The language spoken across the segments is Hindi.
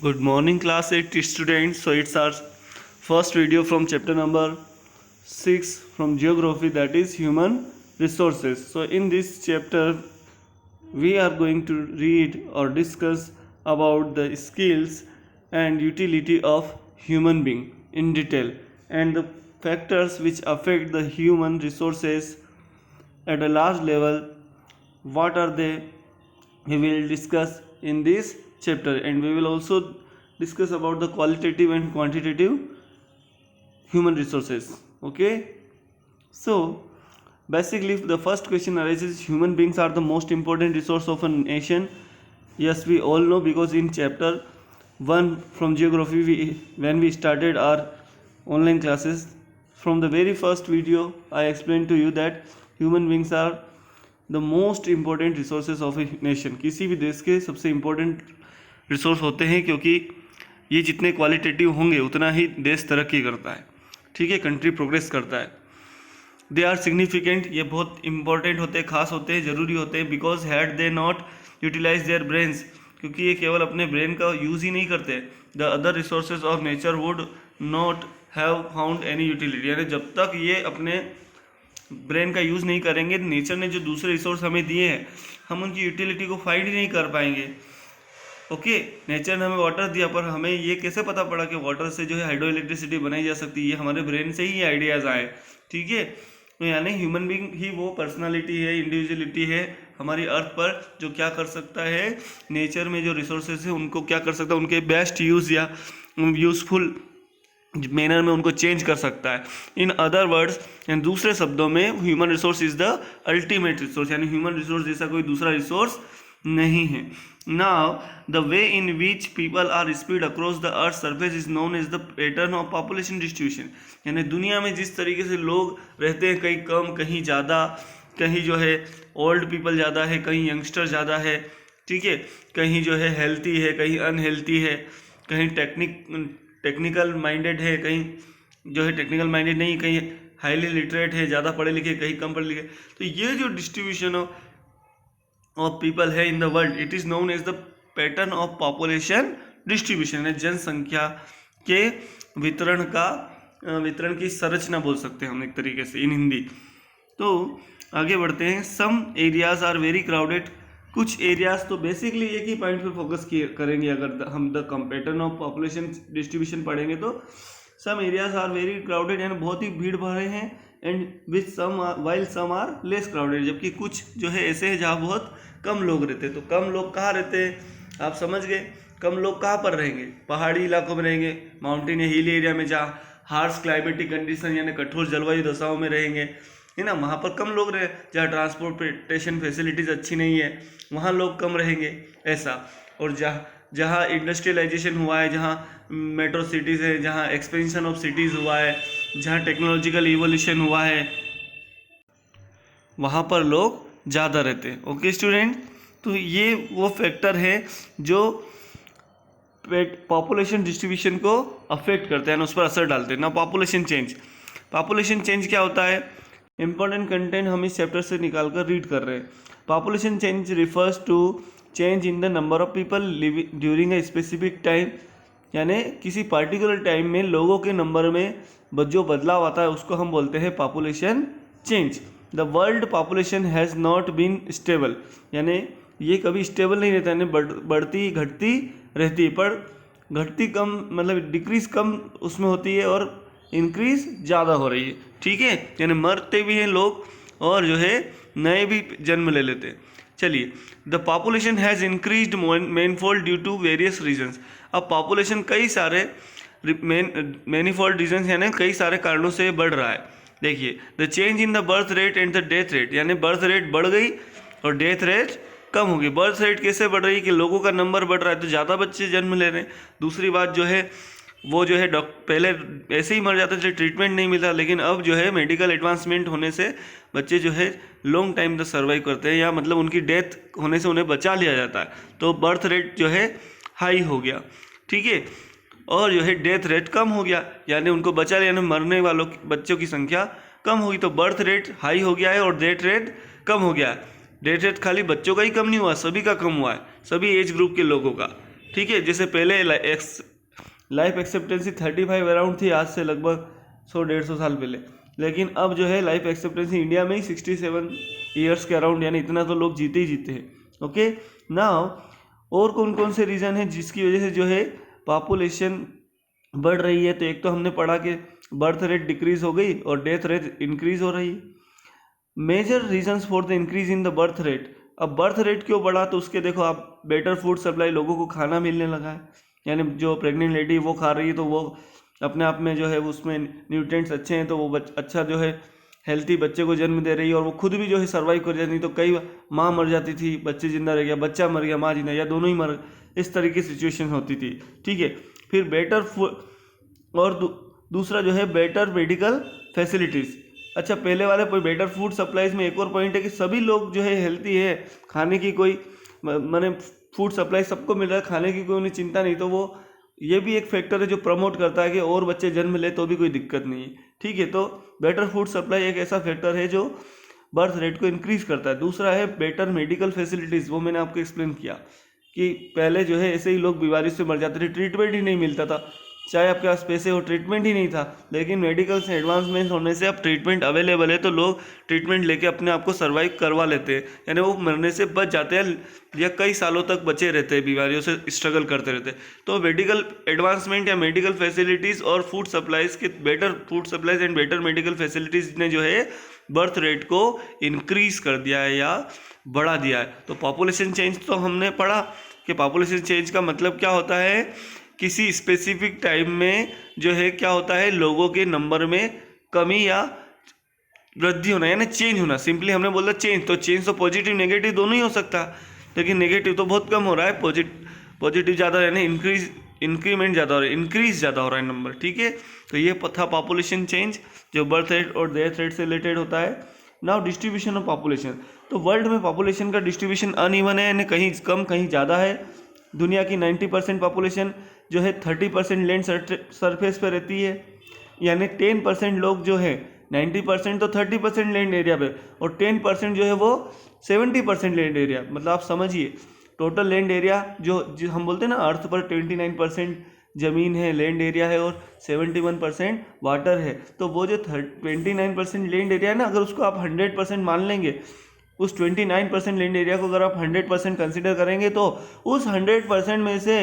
Good morning, class 8 students. So it's our first video from chapter number 6 from geography, that is human resources. So in this chapter we are going to read or discuss about the skills and utility of human being in detail and the factors which affect the human resources at a large level. What are they? We will discuss in this chapter, and we will also discuss about the qualitative and quantitative human resources. Okay, so basically the first question arises: human beings are the most important resource of a nation. Yes, we all know, because in chapter 1 from geography, when we started our online classes, from the very first video I explained to you that human beings are the most important resources of a nation. किसी भी देश के सबसे इम्पोर्टेंट रिसोर्स होते हैं, क्योंकि ये जितने क्वालिटेटिव होंगे उतना ही देश तरक्की करता है. ठीक है, कंट्री प्रोग्रेस करता है. दे आर सिग्निफिकेंट, ये बहुत इंपॉर्टेंट होते हैं, खास होते हैं, ज़रूरी होते हैं. Because had they not utilize their brains, क्योंकि ये केवल अपने ब्रेन का यूज़ ही नहीं करते. The other resources of nature would not have found any utility. यानी जब तक ये अपने ब्रेन का यूज़ नहीं करेंगे, नेचर ने जो दूसरे रिसोर्स हमें दिए हैं, हम उनकी यूटिलिटी को फाइंड ही नहीं कर पाएंगे. ओके, नेचर ने हमें वाटर दिया, पर हमें ये कैसे पता पड़ा कि वाटर से जो है हाइड्रो इलेक्ट्रिसिटी बनाई जा सकती है? ये हमारे ब्रेन से ही आइडियाज़ आए. ठीक है, तो यानी ह्यूमन बीइंग ही वो पर्सनालिटी है, इंडिविजुअलिटी है हमारी अर्थ पर, जो क्या कर सकता है, नेचर में जो रिसोर्सेज है उनको क्या कर सकता है, उनके बेस्ट यूज़ या यूज़फुल मैनर में उनको चेंज कर सकता है. इन अदर वर्ड्स, यानी दूसरे शब्दों में, human resource is the ultimate resource. यानी ह्यूमन रिसोर्स जैसा कोई दूसरा रिसोर्स नहीं है. Now the way in which people are spread across the earth surface is known as the pattern of population distribution. यानी दुनिया में जिस तरीके से लोग रहते हैं, कहीं कम कहीं ज़्यादा, कहीं जो है ओल्ड पीपल ज़्यादा है, कहीं यंगस्टर ज़्यादा है. ठीक है, कहीं जो है हेल्थी है, कहीं अनहेल्थी है, कहीं टेक्निकल माइंडेड है, कहीं जो है टेक्निकल माइंडेड नहीं, कहीं हाईली लिटरेट है, ज़्यादा पढ़े लिखे, कहीं कम पढ़े लिखे. तो ये जो डिस्ट्रीब्यूशन ऑफ पीपल है in the world, it is known as the pattern of population distribution. है जनसंख्या के वितरण की संरचना बोल सकते हैं हम एक तरीके से इन हिंदी. तो आगे बढ़ते हैं. Some areas are very crowded. कुछ एरियाज, तो बेसिकली एक ही पॉइंट पे फोकस करेंगे अगर हम the pattern of population distribution पढ़ेंगे तो. Some areas are very crowded, यानी बहुत ही भीड़ भरे हैं. And with some while some are less crowded, जबकि कुछ जो है ऐसे हैं जहाँ बहुत कम लोग रहते हैं. तो कम लोग कहाँ रहते हैं, आप समझ गए. कम लोग कहाँ पर रहेंगे? पहाड़ी इलाकों में रहेंगे, माउंटेन या हिल एरिया में, जहाँ हार्श क्लाइमेटिक कंडीशन यानी कठोर जलवायु दशाओं में रहेंगे, है ना. वहाँ पर कम लोग रहे. जहाँ ट्रांसपोर्टेशन फैसिलिटीज़ अच्छी नहीं है, वहाँ लोग कम रहेंगे, ऐसा. और जहाँ इंडस्ट्रियलाइजेशन हुआ है, जहाँ मेट्रो सिटीज़ है, जहाँ एक्सपेंशन ऑफ सिटीज़ हुआ है, जहाँ टेक्नोलॉजिकल इवोल्यूशन हुआ है, वहाँ पर लोग ज़्यादा रहते हैं. ओके स्टूडेंट, तो ये वो फैक्टर है जो पॉपुलेशन डिस्ट्रीब्यूशन को अफेक्ट करते हैं, उस पर असर डालते हैं ना. पॉपुलेशन चेंज क्या होता है? इंपॉर्टेंट कंटेंट हम इस चैप्टर से निकाल कर रीड कर रहे हैं. Population change refers to change in the number of people living during a specific time. यानी किसी पर्टिकुलर टाइम में लोगों के नंबर में जो बदलाव आता है उसको हम बोलते हैं population change. The world population has not been stable. यानी ये कभी स्टेबल नहीं रहता, यानी बढ़ती घटती रहती है, पर घटती कम, मतलब डिक्रीज कम उसमें होती है और इंक्रीज ज़्यादा हो रही है. ठीक है, यानी मरते भी हैं लोग और जो है नए भी जन्म ले लेते हैं. चलिए, the population has increased manifold due to various reasons. अब पॉपुलेशन कई सारे मैनीफोल्ड रीजन्स यानी कई सारे कारणों से बढ़ रहा है. देखिए, the change in the birth rate and the death rate, यानी बर्थ रेट बढ़ गई और डेथ रेट कम हो गई. बर्थ रेट कैसे बढ़ रही है कि लोगों का नंबर बढ़ रहा है तो ज़्यादा बच्चे जन्म ले रहे हैं. दूसरी बात जो है वो जो है पहले ऐसे ही मर जाते थे, ट्रीटमेंट नहीं मिलता, लेकिन अब जो है मेडिकल एडवांसमेंट होने से बच्चे जो है लॉन्ग टाइम तक सर्वाइव करते हैं, या मतलब उनकी डेथ होने से उन्हें बचा लिया जाता है. तो बर्थ रेट जो है हाई हो गया. ठीक है, और जो है डेथ रेट कम हो गया, यानी उनको बचा लिया, यानी मरने वालों बच्चों की संख्या कम होगी. तो बर्थ रेट हाई हो गया है और डेथ रेट कम हो गया है. डेथ रेट खाली बच्चों का ही कम नहीं हुआ, सभी का कम हुआ है, सभी एज ग्रुप के लोगों का. ठीक है, जैसे पहले लाइफ एक्सपेक्टेंसी 35 अराउंड थी, आज से लगभग 100-150 साल पहले, लेकिन अब जो है लाइफ एक्सपेक्टेंसी इंडिया में ही 67 ईयर्स के अराउंड, यानी इतना तो लोग जीते ही जीते हैं। ओके, नाउ और कौन कौन से रीज़न है जिसकी वजह से जो है पॉपुलेशन बढ़ रही है? तो एक तो हमने पढ़ा कि बर्थ रेट डिक्रीज हो गई और डेथ रेट इंक्रीज हो रही है। Major reasons for the increase in the birth rate. अब बर्थ रेट क्यों बढ़ा? तो उसके देखो आप, बेटर फूड सप्लाई, लोगों को खाना मिलने लगा है, यानी जो प्रेग्नेंट लेडी वो खा रही है तो वो अपने आप में जो है उसमें न्यूट्रिएंट्स अच्छे हैं, तो वो अच्छा जो है हेल्थी बच्चे को जन्म दे रही है, और वो खुद भी जो है सर्वाइव कर जाती। तो कई माँ मर जाती थी, बच्चे जिंदा रह गया, बच्चा मर गया, माँ जिंदा, या दोनों ही मर, इस तरीके की सिचुएशन होती थी। ठीक है, फिर बेटर फूड और दूसरा जो है बेटर मेडिकल फैसिलिटीज़। अच्छा, पहले वाले कोई बेटर फूड सप्लाईज में एक और पॉइंट है कि सभी लोग जो है हेल्थी है, खाने की कोई माने फूड सप्लाई सबको मिल रहा है, खाने की कोई उन्हें चिंता नहीं, तो वो ये भी एक फैक्टर है जो प्रमोट करता है कि और बच्चे जन्म ले तो भी कोई दिक्कत नहीं है। ठीक है, तो बेटर फूड सप्लाई एक ऐसा फैक्टर है जो बर्थ रेट को इंक्रीज करता है। दूसरा है बेटर मेडिकल फैसिलिटीज़, वो मैंने आपको एक्सप्लेन किया कि पहले जो है ऐसे ही लोग बीमारी से मर जाते थे, ट्रीटमेंट ही नहीं मिलता था, चाहे आपके पास पैसे हो, ट्रीटमेंट ही नहीं था। लेकिन मेडिकल से एडवांसमेंट होने से अब ट्रीटमेंट अवेलेबल है, तो लोग ट्रीटमेंट लेके अपने आप को सर्वाइव करवा लेते हैं, यानी वो मरने से बच जाते हैं या कई सालों तक बचे रहते हैं, बीमारियों से स्ट्रगल करते रहते हैं। तो मेडिकल एडवांसमेंट या मेडिकल फैसिलिटीज़ और फूड सप्लाईज के, better food supplies and better medical facilities ने जो है बर्थ रेट को इंक्रीज कर दिया है या बढ़ा दिया है। तो पॉपुलेशन चेंज तो हमने पढ़ा कि पॉपुलेशन चेंज का मतलब क्या होता है, किसी स्पेसिफिक टाइम में जो है क्या होता है, लोगों के नंबर में कमी या वृद्धि होना, यानी चेंज होना। सिंपली हमने बोला चेंज, तो चेंज तो पॉजिटिव नेगेटिव दोनों ही हो सकता है, लेकिन नेगेटिव तो बहुत कम हो रहा है, पॉजिटिव ज़्यादा, यानी इंक्रीमेंट ज़्यादा हो रहा है, इंक्रीज ज़्यादा हो रहा है नंबर। ठीक है, तो ये था पॉपुलेशन चेंज जो बर्थ रेट और डेथ रेट से रिलेटेड होता है। Now distribution of population. तो वर्ल्ड में पॉपुलेशन का डिस्ट्रीब्यूशन अनइवन है, यानी कहीं कम कहीं ज़्यादा है। दुनिया की 90% पॉपुलेशन जो है 30% लैंड सरफेस पर रहती है, यानी 10% लोग जो है 90% तो 30% लैंड एरिया पे, और 10% जो है वो 70% लैंड एरिया। मतलब आप समझिए टोटल लैंड एरिया जो हम बोलते हैं ना, अर्थ पर 29% ज़मीन है, लैंड एरिया है, और 71% वाटर है। तो वो जो 29% लैंड एरिया है ना, अगर उसको आप 100% मान लेंगे, उस 29% लैंड एरिया को अगर आप 100% कंसिडर करेंगे, तो उस 100% में से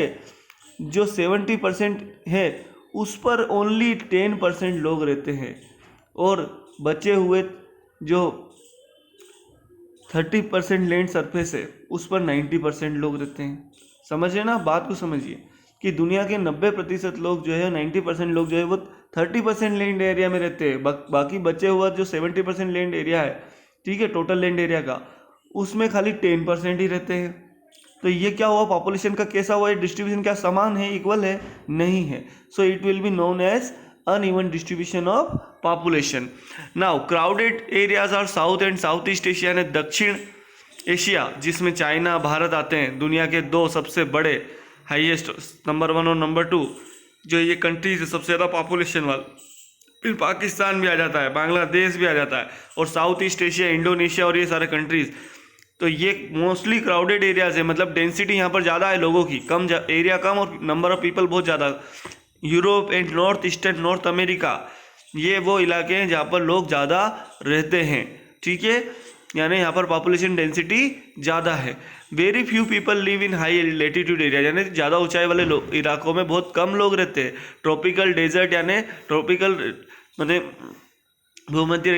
जो 70% है उस पर ओनली 10% लोग रहते हैं, और बचे हुए जो 30% लैंड सरफेस है उस पर 90% लोग रहते हैं। समझिए ना, बात को समझिए कि दुनिया के 90% लोग जो है, 90% लोग जो है वो 30% लैंड एरिया में रहते हैं। बाकी बचे हुआ जो 70% लैंड एरिया है, ठीक है, टोटल लैंड एरिया का, उसमें खाली 10% ही रहते हैं। तो ये क्या हुआ, पॉपुलेशन का कैसा हुआ, डिस्ट्रीब्यूशन क्या समान है, इक्वल है? नहीं है। So it will be known as uneven distribution of population. Now crowded areas are south and south east Asia, यानी दक्षिण एशिया, जिसमें चाइना, भारत आते हैं, दुनिया के दो सबसे बड़े हाईएस्ट, नंबर 1 और नंबर 2 जो ये कंट्रीज है सबसे ज़्यादा पॉपुलेशन वाला। फिर पाकिस्तान भी आ जाता है, बांग्लादेश भी आ जाता है, और साउथ ईस्ट एशिया, इंडोनेशिया और ये सारे कंट्रीज। तो ये मोस्टली क्राउडेड एरियाज है, मतलब डेंसिटी यहाँ पर ज़्यादा है लोगों की, कम एरिया कम और नंबर ऑफ पीपल बहुत ज़्यादा। Europe and north eastern north America, ये वो इलाके हैं जहाँ पर लोग ज़्यादा रहते हैं। ठीक है, यानी यहाँ पर पॉपुलेशन डेंसिटी ज़्यादा है। Very few people live in high latitude area, यानी ज़्यादा ऊंचाई वाले इलाकों में बहुत कम लोग रहते हैं। ट्रॉपिकल डेजर्ट, यानी ट्रॉपिकल माने भूमध्य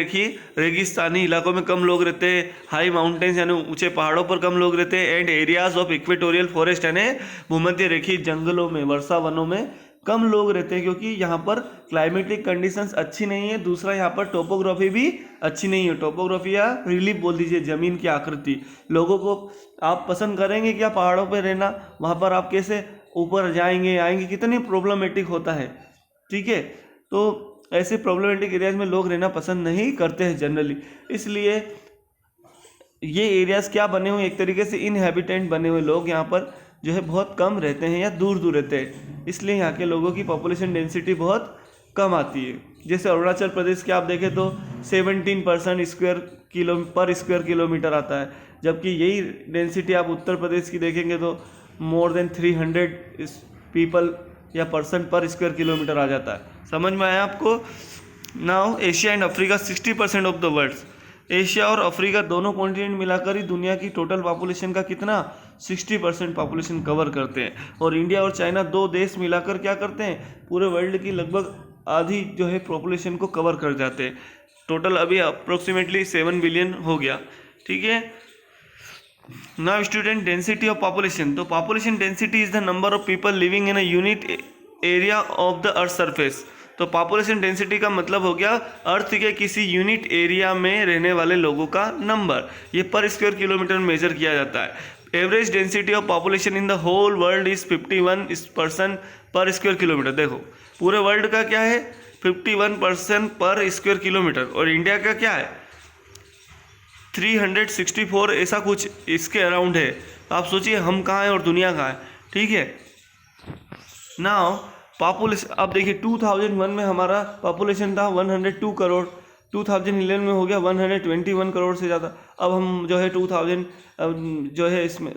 रेगिस्तानी इलाकों में कम लोग रहते हैं। हाई माउंटेन्स, यानी ऊंचे पहाड़ों पर कम लोग रहते हैं। And areas of equatorial forest, यानी भूमध्य रेखीय जंगलों में, वर्षा वनों में कम लोग रहते हैं, क्योंकि यहाँ पर क्लाइमेटिक कंडीशंस अच्छी नहीं है। दूसरा, यहाँ पर टोपोग्राफी भी अच्छी नहीं है। टोपोग्राफी या रिलीफ बोल दीजिए, ज़मीन की आकृति। लोगों को आप पसंद करेंगे क्या पहाड़ों पर रहना? वहाँ पर आप कैसे ऊपर जाएंगे आएंगे, कितनी प्रॉब्लमेटिक होता है। ठीक है, तो ऐसे प्रॉब्लमेटिक एरियाज में लोग रहना पसंद नहीं करते हैं जनरली। इसलिए ये एरियाज़ क्या बने हुए, एक तरीके से इनहैबिटेंट बने हुए, लोग यहाँ पर जो है बहुत कम रहते हैं या दूर दूर रहते हैं, इसलिए यहाँ के लोगों की पॉपुलेशन डेंसिटी बहुत कम आती है। जैसे अरुणाचल प्रदेश के आप देखें तो 17% स्क्वायर किलोमीटर आता है, जबकि यही डेंसिटी आप उत्तर प्रदेश की देखेंगे तो मोर देन 300 पीपल या पर्सन पर स्क्वायर किलोमीटर आ जाता है। समझ में आया आपको? Now Asia and Africa 60% of the world, Asia और अफ्रीका दोनों कॉन्टिनेंट मिलाकर ही दुनिया की टोटल पॉपुलेशन का कितना 60% पॉपुलेशन कवर करते हैं। और इंडिया और चाइना दो देश मिलाकर क्या करते हैं, पूरे वर्ल्ड की लगभग आधी जो है पॉपुलेशन को कवर कर जाते हैं। टोटल अभी अप्रोक्सीमेटली 7 बिलियन हो गया। ठीक है। Now student, density of population. तो population density is the number of people living in a unit area of the earth surface. तो पॉपुलेशन डेंसिटी का मतलब हो गया अर्थ के किसी यूनिट एरिया में रहने वाले लोगों का नंबर। ये पर स्क्वायर किलोमीटर में मेजर किया जाता है। Average density of population in the whole world is 51 person per square kilometre. देखो पूरे वर्ल्ड का क्या है 51% पर स्क्वायर किलोमीटर, और इंडिया का क्या है 364, ऐसा कुछ इसके अराउंड है। आप सोचिए हम कहाँ हैं और दुनिया कहाँ है। ठीक है। नाउ पॉपुलेशन, अब देखिए 2001 में हमारा पॉपुलेशन था 102 करोड़, 2011 में हो गया 121 करोड़ से ज़्यादा। अब हम जो है 2000 जो है इसमें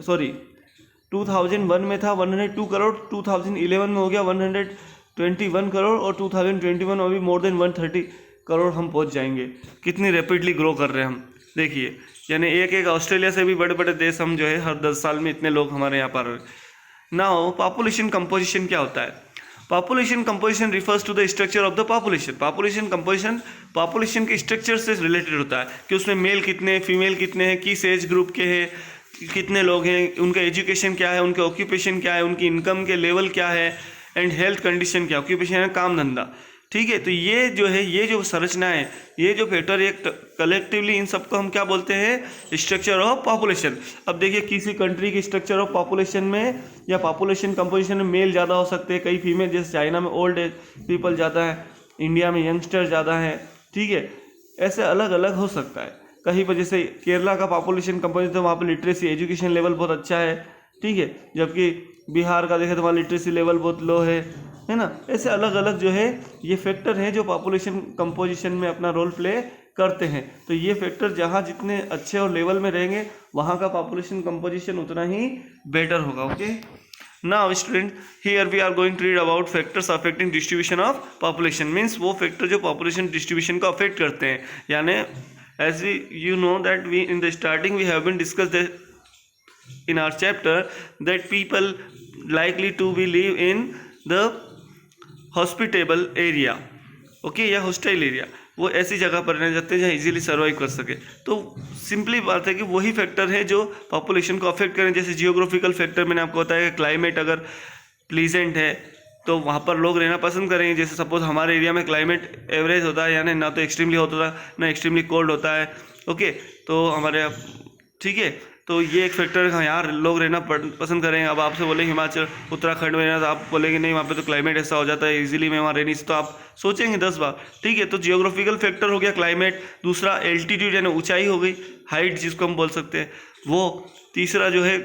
2001 में था 102 करोड़, 2011 में हो गया 121 करोड़, और 2021 में अभी मोर देन 130 करोड़ हम पहुंच जाएंगे। कितनी रैपिडली ग्रो कर रहे हैं हम, देखिए। यानी एक ऑस्ट्रेलिया से भी बड़े बड़े देश हम जो है हर 10 साल में इतने लोग हमारे यहाँ पर। नाउ पॉपुलेशन कंपोजिशन क्या होता है? Population composition refers to the structure of the population. Population composition population के स्ट्रक्चर से रिलेटेड होता है कि उसमें मेल कितने, फीमेल कितने हैं, किस एज ग्रुप के हैं, कितने लोग हैं, उनका एजुकेशन क्या है, उनके ऑक्यूपेशन क्या है, उनकी इनकम के लेवल क्या है, एंड हेल्थ कंडीशन क्या, ऑक्यूपेशन है काम धंधा। ठीक है। तो ये जो है ये जो संरचना है, ये जो फैक्टर, ये कलेक्टिवली इन सबको हम क्या बोलते हैं स्ट्रक्चर ऑफ पॉपुलेशन। अब देखिए किसी कंट्री की स्ट्रक्चर ऑफ पॉपुलेशन में या पॉपुलेशन कंपोजिशन में मेल ज़्यादा हो सकते हैं, कई फीमेल, जैसे चाइना में ओल्ड एज पीपल ज़्यादा है, इंडिया में यंगस्टर ज़्यादा है। ठीक है। ऐसे अलग अलग हो सकता है। कहीं पर जैसे केरला का पॉपुलेशन कंपोजिशन तो वहाँ पर लिटरेसी एजुकेशन लेवल बहुत अच्छा है। ठीक है। जबकि बिहार का देखें तो वहाँ लिटरेसी लेवल बहुत लो है ना। ऐसे अलग अलग जो है ये फैक्टर हैं जो पॉपुलेशन कंपोजिशन में अपना रोल प्ले करते हैं। तो ये फैक्टर जहाँ जितने अच्छे और लेवल में रहेंगे वहाँ का पॉपुलेशन कंपोजिशन उतना ही बेटर होगा। Okay. Now student, here we are going to read about factors affecting distribution of population. Means वो फैक्टर जो पॉपुलेशन डिस्ट्रीब्यूशन को अफेक्ट करते हैं। यानी as you know that we in the starting we have been discussed that in our chapter that people likely to be live in the hospitable area, okay, या हॉस्टाइल एरिया। वो ऐसी जगह पर रहने जाते हैं जहाँ इजीली सर्वाइव कर सके। तो सिंपली बात है कि वही फैक्टर है जो पॉपुलेशन को अफेक्ट करें। जैसे जियोग्राफिकल फैक्टर मैंने आपको बताया कि क्लाइमेट अगर प्लीजेंट है तो वहाँ पर लोग रहना पसंद करेंगे। जैसे सपोज हमारे एरिया में क्लाइमेट एवरेज होता है, यानी ना तो एक्सट्रीमली हॉट होता है ना एक्सट्रीमली कोल्ड होता है। ओके। तो हमारे यहाँ ठीक है। तो ये एक फैक्टर है, यहाँ लोग रहना पसंद करेंगे। अब आपसे बोले हिमाचल उत्तराखंड में रहना, तो आप बोलेंगे नहीं वहाँ पे तो क्लाइमेट ऐसा हो जाता है इजीली मैं वहाँ रहनी, तो आप सोचेंगे 10 बार। ठीक है। तो जियोग्राफिकल फैक्टर हो गया क्लाइमेट, दूसरा एल्टीट्यूड यानी ऊंचाई हो गई, हाइट जिसको हम बोल सकते हैं वो, तीसरा जो है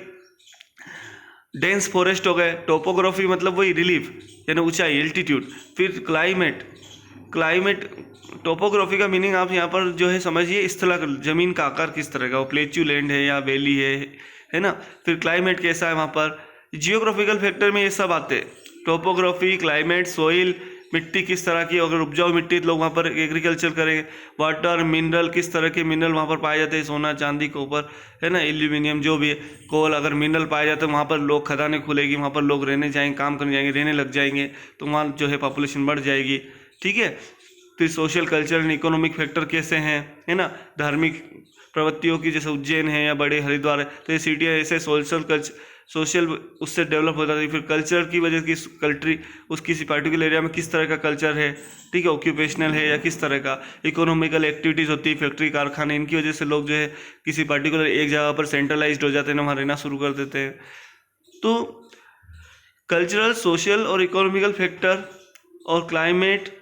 डेंस फॉरेस्ट हो गए, टोपोग्राफी मतलब वही रिलीफ यानी ऊंचाई एल्टीट्यूड। फिर क्लाइमेट टोपोग्राफी का मीनिंग आप यहाँ पर जो है समझिए स्थलाकृ, जमीन का आकार किस तरह का, वो प्लेच्यू लैंड है या वैली है ना। फिर क्लाइमेट कैसा है वहाँ पर। जियोग्राफिकल फैक्टर में ये सब आते हैं, टोपोग्राफी, क्लाइमेट, सोइल, मिट्टी किस तरह की, अगर उपजाऊ मिट्टी तो लोग वहाँ पर एग्रीकल्चर करेंगे। वाटर, मिनरल, किस तरह के मिनरल वहाँ पर पाए जाते हैं, सोना, चांदी, कॉपर है ना, एल्यूमिनियम जो भी है, कोल, अगर मिनरल पाए जाते हैं वहाँ पर लोग खदानें खुलेगी, वहाँ पर लोग रहने जाएंगे, काम करने जाएंगे, रहने लग जाएंगे, तो वहाँ जो है पॉपुलेशन बढ़ जाएगी। ठीक है। फिर social, cultural and economic factor कैसे हैं, है ना, धार्मिक प्रवृत्तियों की, जैसे उज्जैन है या बड़े हरिद्वार है, तो ये सिटियाँ ऐसे सोशल उससे डेवलप होता है। फिर कल्चर की वजह की कंट्री उस किसी पर्टिकुलर एरिया में किस तरह का कल्चर है, ठीक है, ऑक्यूपेशनल है या किस तरह का। इकोनॉमिकल एक्टिविटीज़ होती है, फैक्ट्री, कारखाने, इनकी वजह से लोग जो है किसी पर्टिकुलर एक जगह पर सेंट्रलाइज्ड हो जाते हैं ना, वहाँ रहना शुरू कर देते हैं। तो कल्चरल, सोशल और इकोनॉमिकल फैक्टर और क्लाइमेट,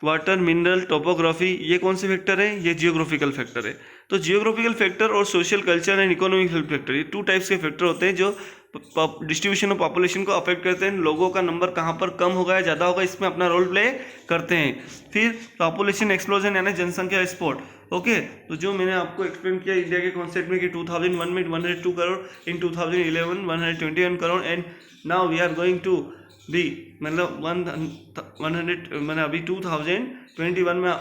वाटर, मिनरल, टोपोग्राफी, ये कौन से फैक्टर है, ये जियोग्राफिकल फैक्टर है। तो जियोग्राफिकल फैक्टर और social, culture and economical factor, ये 2 टाइप्स के फैक्टर होते हैं जो डिस्ट्रीब्यूशन ऑफ पॉपुलेशन को अफेक्ट करते हैं। लोगों का नंबर कहाँ पर कम होगा या ज़्यादा होगा, इसमें अपना रोल प्ले करते हैं। फिर पॉपुलेशन एक्सप्लोजन यानी जनसंख्या विस्फोट, ओके, तो जो मैंने आपको एक्सप्लेन किया इंडिया के कॉन्सेप्ट में कि 2001 में 102 crore, in 2011 121 crore, and now we are going to be मतलब 100 मैंने अभी 2021 में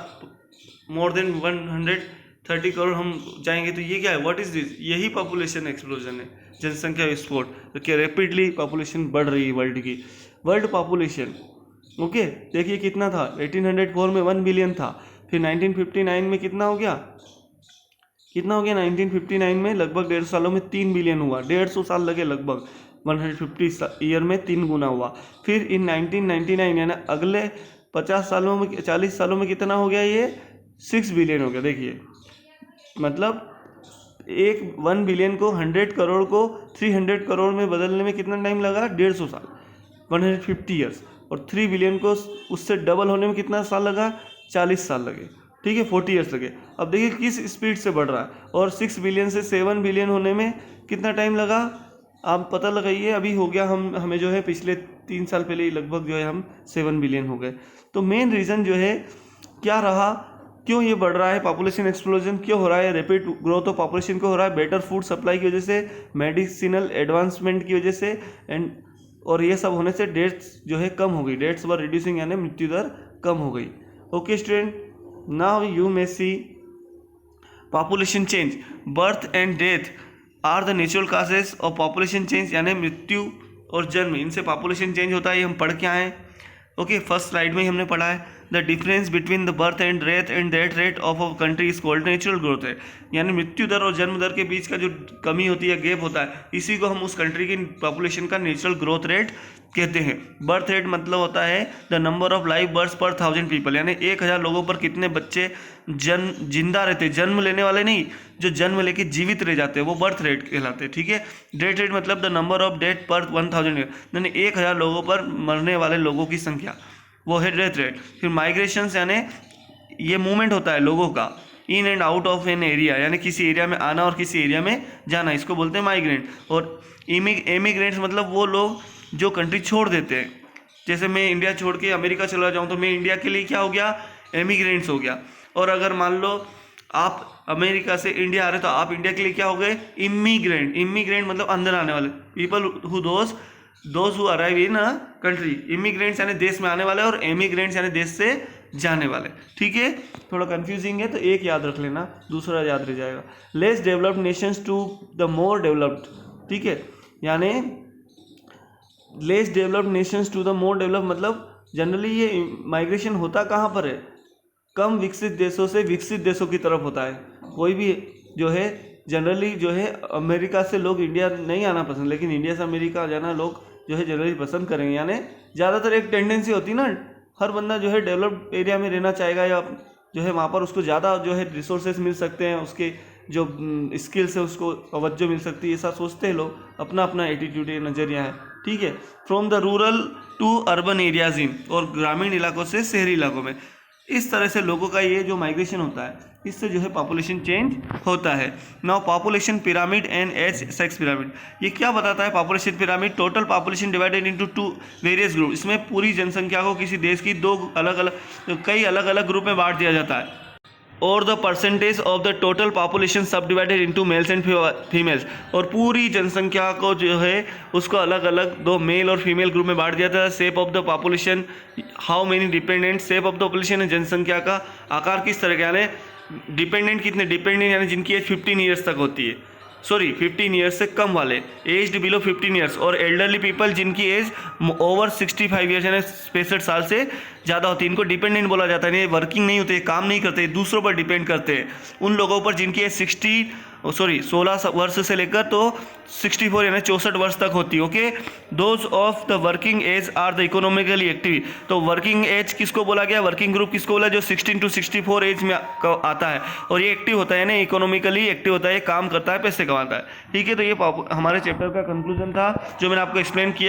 मोर देन 130 करोड़ हम जाएंगे। तो ये क्या है, व्हाट इज दिस, यही पॉपुलेशन एक्सप्लोजन है, जनसंख्या विस्फोट। तो क्या रैपिडली पॉपुलेशन बढ़ रही है वर्ल्ड की, वर्ल्ड पॉपुलेशन। ओके, देखिए कितना था, 1804 में 1 बिलियन था, फिर 1959 में कितना हो गया, 1959 में लगभग 150 सालों में 3 बिलियन हुआ, 150 साल लगे लगभग, 150 ईयर में 3 गुना हुआ। फिर इन 1999 यानी अगले 40 सालों में कितना हो गया, ये 6 बिलियन हो गया। देखिए मतलब 1 बिलियन को 100 करोड़ को 300 करोड़ में बदलने में कितना टाइम लगा, 150 साल, 150 ईयर्स। और 3 बिलियन को उससे डबल होने में कितना साल लगा, 40 साल लगे, ठीक है, 40 ईयर्स लगे। अब देखिए किस स्पीड से बढ़ रहा है, और 6 बिलियन से 7 बिलियन होने में कितना टाइम लगा, आप पता लगाइए। अभी हो गया हमें जो है पिछले 3 साल पहले लगभग जो है हम 7 बिलियन हो गए। तो मेन रीज़न जो है क्या रहा, क्यों ये बढ़ रहा है, पॉपुलेशन एक्सप्लोजन क्यों हो रहा है, रैपिड ग्रोथ ऑफ पॉपुलेशन क्यों हो रहा है, बेटर फूड सप्लाई की वजह से, मेडिसिनल एडवांसमेंट की वजह से, एंड और ये सब होने से डेथ्स जो है कम हो गई, डेथ्स वर रिड्यूसिंग यानी मृत्यु दर कम हो गई। Okay student, now you may see population change, birth and death are the natural causes of population change, यानी मृत्यु और जन्म, इनसे पॉपुलेशन चेंज होता है। ये हम पढ़ के आए। ओके, फर्स्ट स्लाइड में ही हमने पढ़ा है, the difference between the birth and death and death rate of a country is called natural growth rate, यानी मृत्यु दर और जन्म दर के बीच का जो कमी होती है, गैप होता है, इसी को हम उस कंट्री की पॉपुलेशन का नेचुरल ग्रोथ रेट कहते हैं। बर्थ रेट मतलब होता है the number of live birth पर 1000 पीपल, यानी 1000 लोगों पर कितने बच्चे जिंदा रहते, जन्म लेने वाले नहीं, जो जन्म लेके जीवित रह जाते हैं, वो बर्थ रेट कहलाते हैं, ठीक है। डेथ रेट मतलब द नंबर ऑफ डेथ पर 1000, यानी 1000 लोगों पर मरने वाले लोगों की संख्या, वो है डेथ रेट। फिर माइग्रेशंस यानी ये मूवमेंट होता है लोगों का in and out of an area, यानी किसी एरिया में आना और किसी एरिया में जाना, इसको बोलते हैं माइग्रेंट। और इमिग्रेंट्स मतलब वो लोग जो कंट्री छोड़ देते हैं, जैसे मैं इंडिया छोड़ के अमेरिका चला जाऊँ तो मैं इंडिया के लिए क्या हो गया, एमिग्रेंट्स हो गया। और अगर मान लो आप अमेरिका से इंडिया आ रहे तो आप इंडिया के लिए क्या हो गए, इमिग्रेंट। इमिग्रेंट मतलब अंदर आने वाले, people who those who arrive in a country. Immigrants यानी देश में आने वाले और एमिग्रेंट्स यानी देश से जाने वाले, ठीक है। थोड़ा कंफ्यूजिंग है तो एक याद रख लेना, दूसरा याद रह जाएगा। Less developed nations to the more developed, ठीक है, यानी less developed nations to the more developed मतलब जनरली ये माइग्रेशन होता कहाँ पर है, कम विकसित देशों से विकसित देशों की तरफ होता है। कोई भी जो है जनरली जो है अमेरिका से लोग इंडिया नहीं आना पसंद, लेकिन इंडिया से अमेरिका जाना लोग जो है जनरली पसंद करेंगे। यानी ज़्यादातर एक टेंडेंसी होती है ना, हर बंदा जो है डेवलप्ड एरिया में रहना चाहेगा, या जो है वहाँ पर उसको ज़्यादा जो है रिसोर्सेज मिल सकते हैं, उसके जो स्किल्स है उसको तवज्जो मिल सकती है, ऐसा सोचते हैं लोग, अपना अपना एटीट्यूड है, नज़रिया है, ठीक है। From the rural to urban areas in, और ग्रामीण इलाकों से शहरी इलाकों में, इस तरह से लोगों का ये जो माइग्रेशन होता है, इससे जो है पॉपुलेशन चेंज होता है। Now population pyramid and age sex pyramid, ये क्या बताता है population pyramid, total population divided into 2 various group, इसमें पूरी जनसंख्या को किसी देश की कई अलग अलग ग्रुप में बांट दिया जाता है। और the percentage of the total population सब divided into males and females, और पूरी जनसंख्या को जो है उसको अलग अलग 2 मेल और फीमेल ग्रुप में बांट दिया जाता है। Shape of the population, how many dependent, shape of the population है जनसंख्या का आकार किस तरह का, यानी डिपेंडेंट कितने, डिपेंडेंट यानी जिनकी एज 15 ईयर्स तक होती है, 15 ईयर्स से कम वाले, एज्ड बिलो 15 ईयर्स, और एल्डरली पीपल जिनकी एज ओवर 65 ईयर्स यानी 65 साल से ज़्यादा होती है, इनको डिपेंडेंट बोला जाता है। ये वर्किंग नहीं होते, काम नहीं करते, दूसरों पर डिपेंड करते हैं। उन लोगों पर जिनकी एज 16 वर्ष से लेकर तो 64 यानी 64 वर्ष तक होती है। Okay, those of the working age are the economically active, तो वर्किंग एज किसको बोला गया, वर्किंग ग्रुप किसको बोला, जो 16 to 64 एज में आता है, और ये एक्टिव होता है यानी इकोनॉमिकली एक्टिव होता है, ये काम करता है, पैसे कमाता है, ठीक है। तो ये हमारे चैप्टर का कंक्लूजन था जो मैंने आपको एक्सप्लेन किया।